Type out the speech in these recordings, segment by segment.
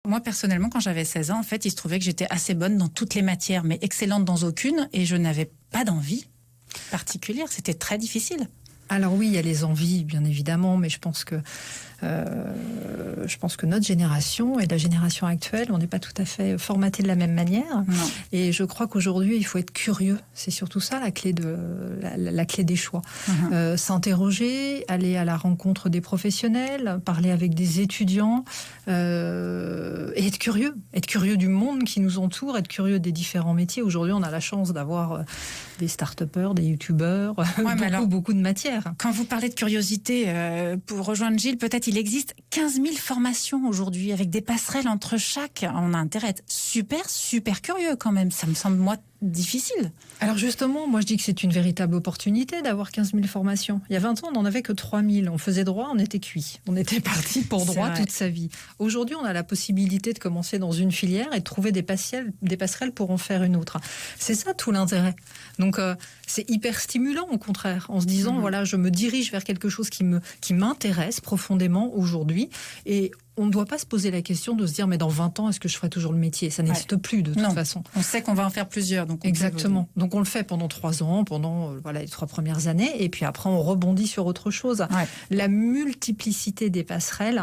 Moi, personnellement, quand j'avais 16 ans, en fait, il se trouvait que j'étais assez bonne dans toutes les matières, mais excellente dans aucune, et je n'avais pas d'envie particulière. C'était très difficile. Alors oui, il y a les envies, bien évidemment, mais je pense que notre génération et la génération actuelle, on n'est pas tout à fait formaté de la même manière. Non. Et je crois qu'aujourd'hui, il faut être curieux. C'est surtout ça la clé la clé des choix. S'interroger, aller à la rencontre des professionnels, parler avec des étudiants, et être curieux. Être curieux du monde qui nous entoure, être curieux des différents métiers. Aujourd'hui, on a la chance d'avoir des start-upers, des youtubeurs, beaucoup de matières. Quand vous parlez de curiosité, pour rejoindre Gilles, peut-être il existe 15 000 formations aujourd'hui avec des passerelles entre chaque. On a intérêt à être super curieux quand même. Ça me semble, moi, difficile. Alors justement, moi je dis que c'est une véritable opportunité d'avoir 15 000 formations. Il y a 20 ans, on n'en avait que 3 000. On faisait droit, on était cuit. On était parti pour droit toute sa vie. Aujourd'hui, on a la possibilité de commencer dans une filière et de trouver des passerelles pour en faire une autre. C'est ça tout l'intérêt. Donc c'est hyper stimulant au contraire, en se disant voilà, je me dirige vers quelque chose qui m'intéresse profondément aujourd'hui, et on ne doit pas se poser la question de se dire mais dans 20 ans, est-ce que je ferai toujours le métier ? Ça n'existe plus de toute façon. On sait qu'on va en faire plusieurs. Donc exactement. Donc on le fait pendant 3 ans, pendant les 3 premières années, et puis après on rebondit sur autre chose. La multiplicité des passerelles,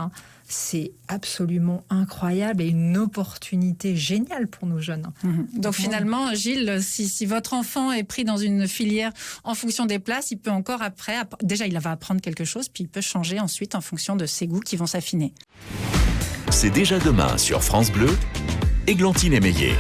c'est absolument incroyable et une opportunité géniale pour nos jeunes. Donc finalement, Gilles, si votre enfant est pris dans une filière en fonction des places, il peut encore après, déjà il va apprendre quelque chose, puis il peut changer ensuite en fonction de ses goûts qui vont s'affiner. C'est déjà demain sur France Bleu, Églantine Émeillé.